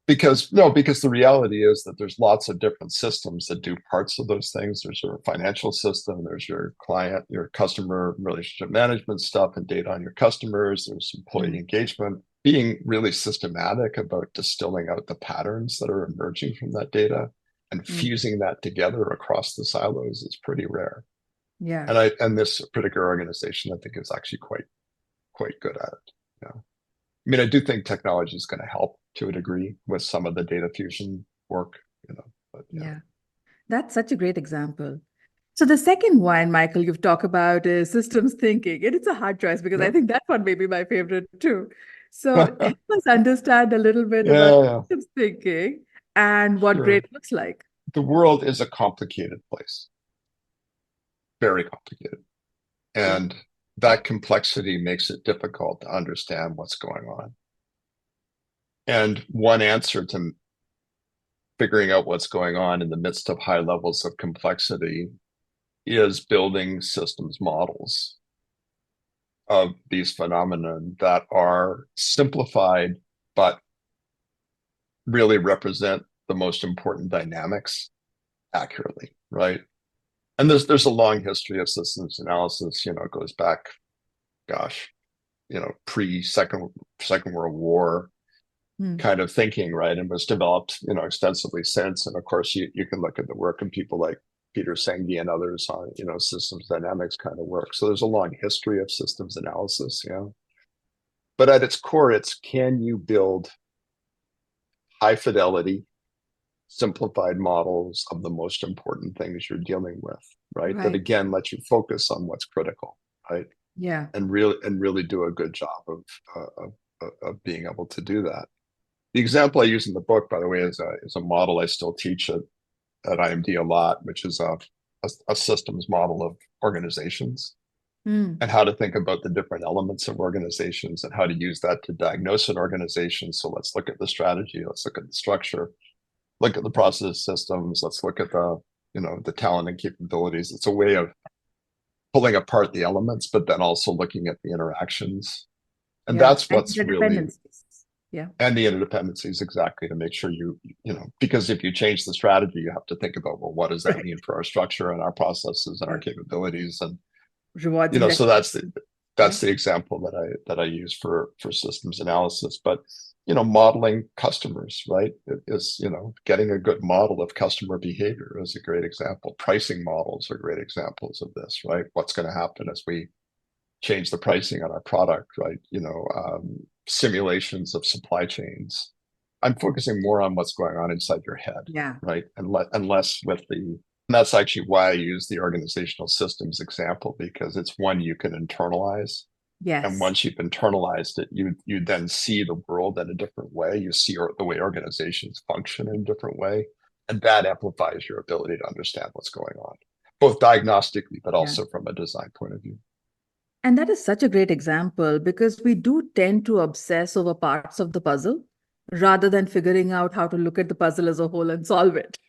because the reality is that there's lots of different systems that do parts of those things. There's your financial system, there's your client, your customer relationship management stuff and data on your customers, there's employee Hmm. engagement. Being really systematic about distilling out the patterns that are emerging from that data and Hmm. fusing that together across the silos is pretty rare. Yeah. And this particular organization I think is actually quite good at it. Yeah. I mean, I do think technology is going to help to a degree with some of the data fusion work, but yeah. Yeah. That's such a great example. So the second one, Michael, you've talked about is systems thinking. And it's a hard choice because I Yeah. think that one may be my favorite too. So help us understand a little bit about Yeah, systems thinking and what sure. great looks like. The world is a complicated place, very complicated. Yeah. And that complexity makes it difficult to understand what's going on. And one answer to figuring out what's going on in the midst of high levels of complexity is building systems models of these phenomena that are simplified but really represent the most important dynamics accurately, right? And there's a long history of systems analysis. It goes back, gosh, pre Second World War Hmm. kind of thinking, right? And was developed, extensively since. And of course, you can look at the work of people like Peter Senge and others on, systems dynamics kind of work. So there's a long history of systems analysis. But at its core, it's can you build high fidelity, simplified models of the most important things you're dealing with, right? That Right. again let you focus on what's critical, right? Yeah. And really do a good job of being able to do that. The example I use in the book, by the way, is a model I still teach at IMD a lot, which is a systems model of organizations Hmm. and how to think about the different elements of organizations and how to use that to diagnose an organization. So let's look at the strategy, let's look at the structure, look at the process systems, let's look at the talent and capabilities. It's a way of pulling apart the elements, but then also looking at the interactions. And Yeah. that's And what's really, interdependencies. Yeah. and the interdependencies exactly to make sure because if you change the strategy, you have to think about, well, what does that Right. mean for our structure and our processes and our Yeah. capabilities? And, Rewards and so that's the, recompenses. Yeah. that's the example that I use for systems analysis. But modeling customers, right, is getting a good model of customer behavior is a great example. Pricing models are great examples of this, right? What's going to happen as we change the pricing on our product, right? Simulations of supply chains. I'm focusing more on what's going on inside your head, Yeah. right? And less with the. And that's actually why I use the organizational systems example, because it's one you can internalize. And Yes. once you've internalized it, you then see the world in a different way. You see the way organizations function in a different way. And that amplifies your ability to understand what's going on, both diagnostically, but Yeah. also from a design point of view. And that is such a great example because we do tend to obsess over parts of the puzzle rather than figuring out how to look at the puzzle as a whole and solve it.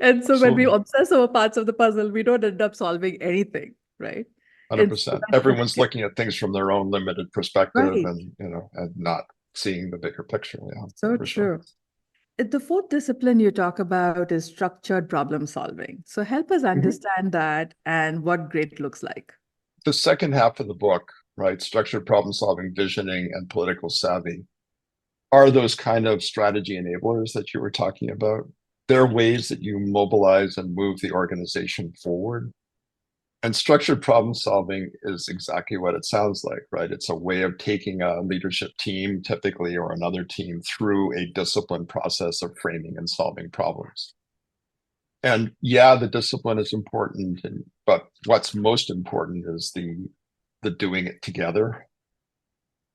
And so when we Absolutely. obsess over parts of the puzzle, we don't end up solving anything, right? And so 100%. that's Everyone's looking at things from their own limited perspective right. and not seeing the bigger picture. Yeah, So for sure. true. The fourth discipline you talk about is structured problem solving. So help us Mhm. understand that and what great looks like. The second half of the book, right, structured problem solving, visioning, and political savvy, are those kind of strategy enablers that you were talking about. They're ways that you mobilize and move the organization forward. And structured problem solving is exactly what it sounds like, right? It's a way of taking a leadership team, typically, or another team through a disciplined process of framing and solving problems. And yeah, the discipline is important, but what's most important is the doing it together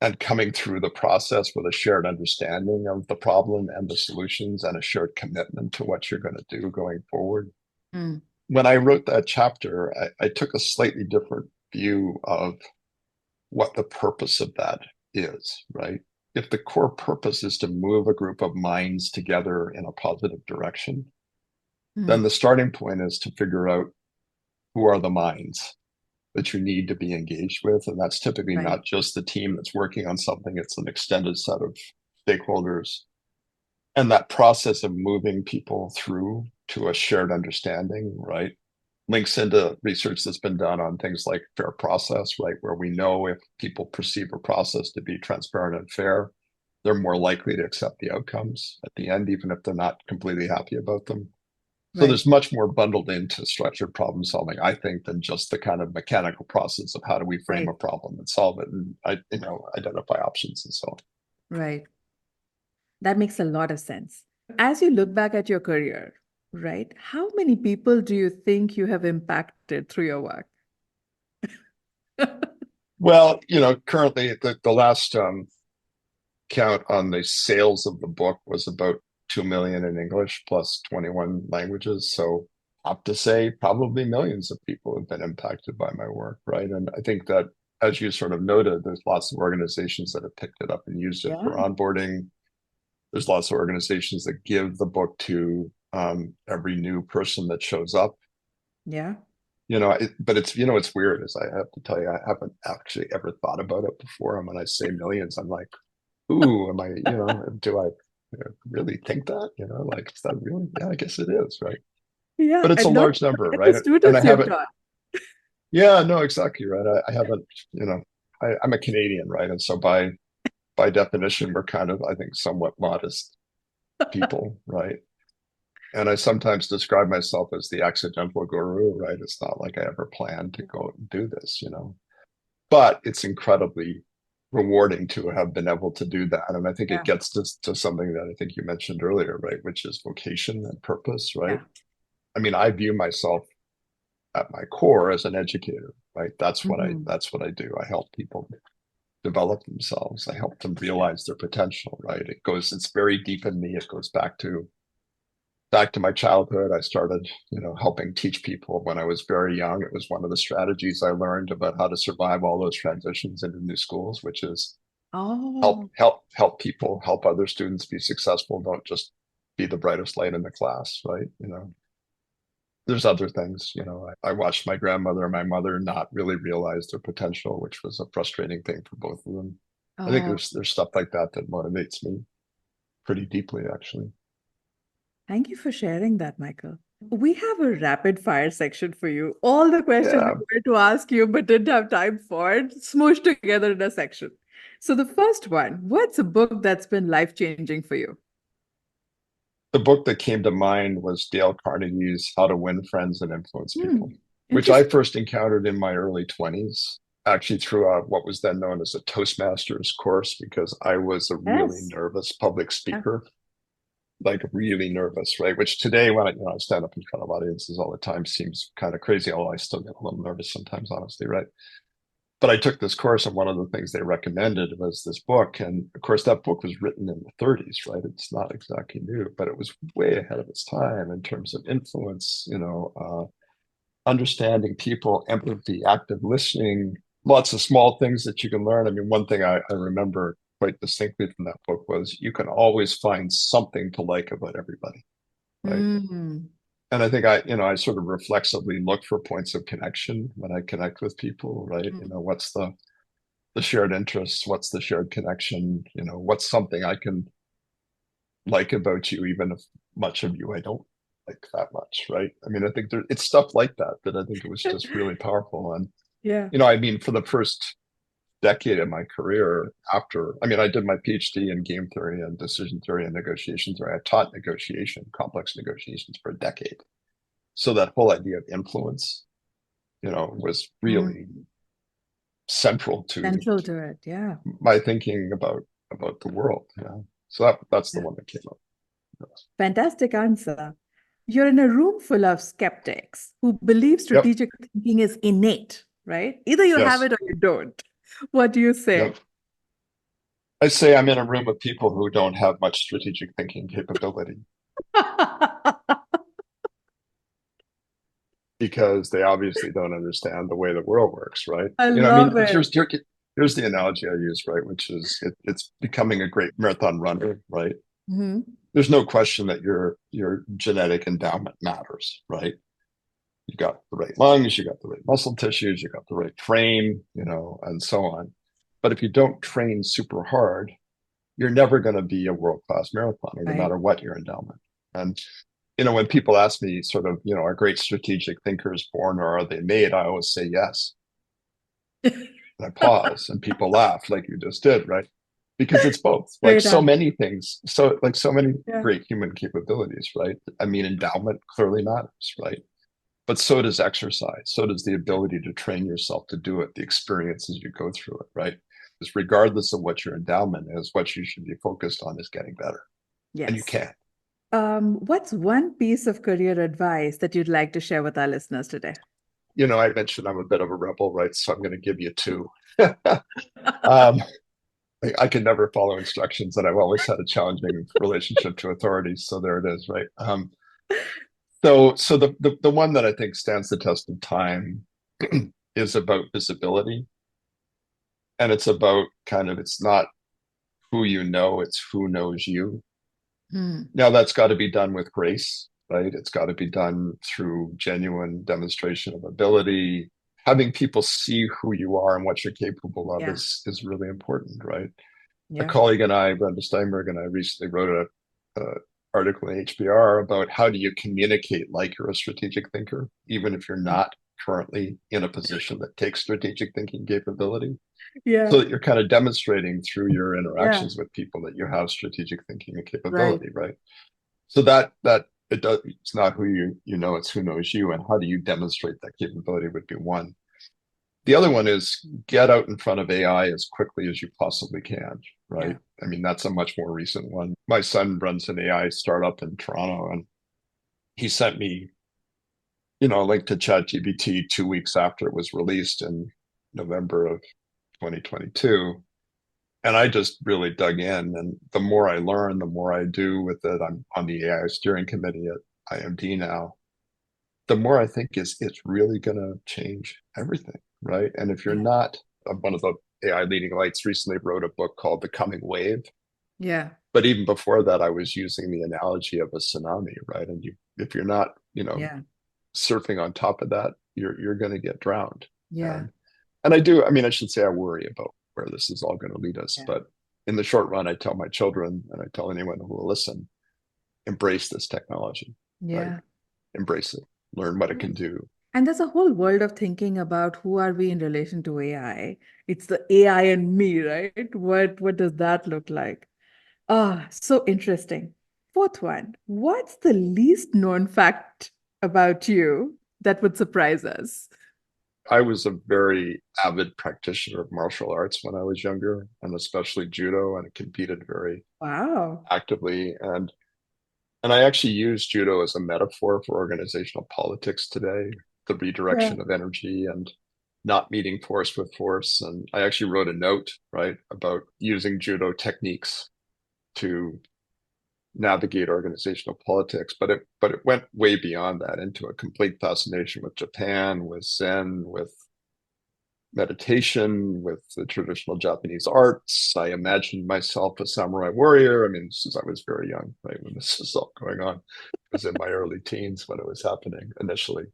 and coming through the process with a shared understanding of the problem and the solutions and a shared commitment to what you're going to do going forward. Mm. When I wrote that chapter, I took a slightly different view of what the purpose of that is, right? If the core purpose is to move a group of minds together in a positive direction, then Mm. the starting point is to figure out who are the minds that you need to be engaged with. And that's typically Right. not just the team that's working on something, it's an extended set of stakeholders. And that process of moving people through to a shared understanding, right, links into research that's been done on things like fair process, right, where we know if people perceive a process to be transparent and fair, they're more likely to accept the outcomes at the end, even if they're not completely happy about them. So Right. there's much more bundled into structured problem solving, I think, than just the kind of mechanical process of how do we frame a Right. problem and solve it and identify options and so on. Right. That makes a lot of sense. As you look back at your career, right, how many people do you think you have impacted through your work? Well, currently the last count on the sales of the book was about 2 million in English plus 21 languages. So I have to say probably millions of people have been impacted by my work, right? And I think that, as you sort of noted, there's lots of organizations that have picked it up and used it for Yeah. onboarding. There's lots of organizations that give the book to every new person that shows up. Yeah. But it's weird, as I have to tell you, I haven't actually ever thought about it before. And when I say millions, I'm like, ooh, am I, do I really think that? Like, is that really? Yeah, I guess it is, right? Yeah. But it's a And not large number, forget the right? And I students you've haven't, taught. yeah, no, exactly, right. I haven't, I'm a Canadian, right? And so by definition, we're kind of, I think, somewhat modest people, right? And I sometimes describe myself as the accidental guru, right? It's not like I ever planned to go and do this. But it's incredibly rewarding to have been able to do that. And I think it Yeah. gets to something that I think you mentioned earlier, right? Which is vocation and purpose, right? Yeah. I mean, I view myself at my core as an educator, right? Mhm. That's what I do. I help people develop themselves. I help them realize their potential, right? It's very deep in me. It goes back to my childhood. I started, helping teach people when I was very young. It was one of the strategies I learned about how to survive all those transitions into new schools, which is help Oh, help people, help other students be successful. Don't just be the brightest light in the class, right? There's other things. I watched my grandmother and my mother not really realize their potential, which was a frustrating thing for both of them. I think oh, there's stuff like that motivates me pretty deeply, actually. thank you for sharing that, Michael. We have a rapid fire section for you. All the questions we Yeah. wanted to ask you but didn't have time for, smooshed together in a section. So the first one, what's a book that's been life-changing for you? The book that came to mind was Dale Carnegie's How to Win Friends and Influence People, Hmm. which I Interesting. first encountered in my early 20s, actually through what was then known as a Toastmasters course, because I was a really Yes. nervous public Yeah. speaker, like really nervous, right? Which today, when I stand up in front of audiences all the time, seems kind of crazy, although I still get a little nervous sometimes, honestly, right? But I took this course, and one of the things they recommended was this book. And of course, that book was written in the 30s, right? It's not exactly new, but it was way ahead of its time in terms of influence, understanding people, empathy, active listening, lots of small things that you can learn. I mean, one thing I remember quite distinctly from that book was you can always find something to like about everybody, right? Mm. And I think I sort of reflexively look for points of connection when I connect with people, right? What's the shared interests, what's the shared connection, what's something I can like about you, even if much of you I don't like that much, right? I mean, I think it's stuff like that I think it was just really powerful. And Yeah. I mean, for the first decade of my career, I did my PhD in game theory and decision theory and negotiation theory. I taught negotiation, complex negotiations, for a decade. So that whole idea of influence, was really Mm. central to Central to it. Yeah. my thinking about the world. Yeah. So that's the Yeah. one that came up. Fantastic answer. You're in a room full of skeptics who believe Yep. strategic thinking is innate, right? Either you have Yes. it or you don't. What do you say? Yep. I say I'm in a room of people who don't have much strategic thinking capability because they obviously don't understand the way the world works, right? I I mean, love it. here's the analogy I use, right? Which is it's becoming a great marathon runner, right? Mhm. There's no question that your genetic endowment matters, right? You got the right lungs, you got the right muscle tissues, you got the right frame, and so on. But if you don't train super hard, you're never going to be a world-class marathoner, no Right. matter what your endowment. And when people ask me sort of, are great strategic thinkers born or are they made? I always say yes. And I pause and people laugh like you just did, right? Because it's both. Like Great so answer. many things, so many Yeah. great human capabilities, right? I mean, endowment clearly matters, right? But so does exercise. So does the ability to train yourself to do it, the experiences you go through it, right? Because regardless of what your endowment is, what you should be focused on is getting better. And you Yes. can. What's one piece of career advice that you'd like to share with our listeners today? I mentioned I'm a bit of a rebel, right? So I'm going to give you two. um, I can never follow instructions, and I've always had a challenging relationship to authorities. So there it is, right? So the one that I think stands the test of time is about visibility, and it's about it's not who you know, it's who knows you. Hmm. Now that's got to be done with grace, right? It's got to be done through genuine demonstration of ability. Having people see who you are and what you're capable of Yeah. is really important, right? A Yeah. colleague and I, Brenda Steinberg, and I recently wrote a article in HBR about how do you communicate like you're a strategic thinker, even if you're not currently in a position that takes strategic thinking capability, Yeah. so that you're kind of demonstrating through your Yeah. interactions with people that you have strategic thinking and Right. capability, right? So that it's not who you know, it's who knows you, and how do you demonstrate that capability would be one. The other one is get out in front of AI as quickly as you possibly can, right? Yeah. I mean, that's a much more recent one. My son runs an AI startup in Toronto, and he sent me, a link to ChatGPT 2 weeks after it was released in November of 2022. And I just really dug in. And the more I learn, the more I do with it. I'm on the AI steering committee at IMD now. The more I think it's really going to change everything, right? And if you're Yeah. not, one of the AI leading lights recently wrote a book called The Coming Wave. Yeah. But even before that, I was using the analogy of a tsunami, right? And if you're not, Yeah. surfing on top of that, you're going to get drowned. Yeah. And I do. I mean, I should say I worry about where this is all going to lead us. Yeah. But in the short run, I tell my children and I tell anyone who will listen, embrace this technology, right? Yeah. embrace it, learn what it can do. And there's a whole world of thinking about who are we in relation to AI. It's the AI and me, right? What does that look like? Ah, so interesting. Fourth one, what's the least known fact about you that would surprise us? I was a very avid practitioner of martial arts when I was younger, and especially judo, and competed very Wow. actively. And I actually use judo as a metaphor for organizational politics today, the Yeah. redirection of energy and not meeting force with force. And I actually wrote a note, right, about using judo techniques to navigate organizational politics. But it went way beyond that into a complete fascination with Japan, with Zen, with meditation, with the traditional Japanese arts. I imagined myself a samurai warrior. I mean, since I was very young, right, when this is all going on. I was in my early teens when it was happening initially.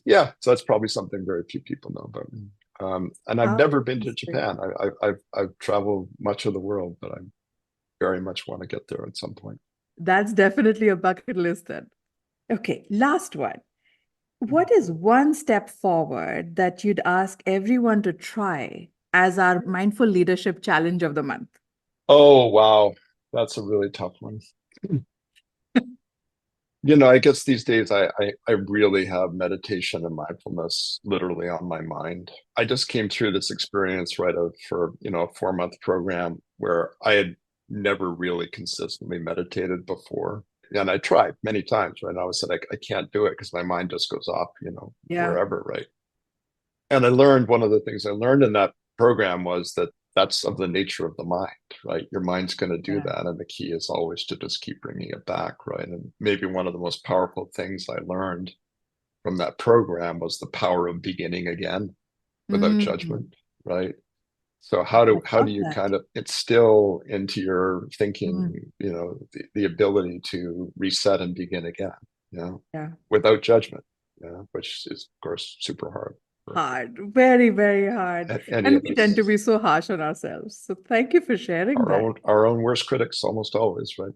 Yeah, so that's probably something very few people know about me. And I've How never been to interesting. Japan. I've traveled much of the world, but I very much want to get there at some point. That's definitely a bucket list then. Okay, last one. What is one step forward that you'd ask everyone to try as our mindful leadership challenge of the month? Oh, wow. That's a really tough one. I guess these days I really have meditation and mindfulness literally on my mind. I just came through this experience right of for, a 4-month program where I had never really consistently meditated before. And I tried many times, right? And I was said I can't do it because my mind just goes off, Yeah. wherever, right? And I learned one of the things I learned in that program was that that's of the nature of the mind, right? Your mind's going to do Yeah. that. And the key is always to just keep bringing it back, right? And maybe one of the most powerful things I learned from that program was the power of beginning again without Mm, judgment, right? So how I do how do love you that. kind of instill into your thinking, Mm, the ability to reset and begin again, yeah. without judgment, which is of course super hard for Hard. Very, very hard. any And of we tend to us. be so harsh on ourselves. So thank you for sharing our that. own our own worst critics almost always, right?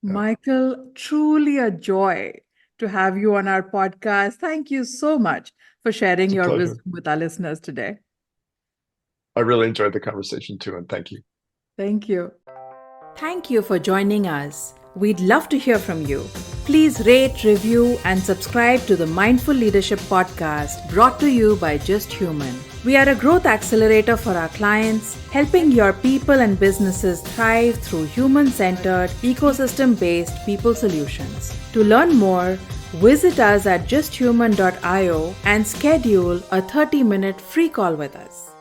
Yeah, Michael, truly a joy to have you on our podcast. Thank you so much for sharing it's a your pleasure. wisdom with our listeners today. I really enjoyed the conversation too, and thank you. Thank you. Thank you for joining us. We'd love to hear from you. Please rate, review, and subscribe to the Mindful Leadership Podcast brought to you by Just Human. We are a growth accelerator for our clients, helping your people and businesses thrive through human-centered, ecosystem-based people solutions. To learn more, visit us at justhuman.io and schedule a 30-minute free call with us.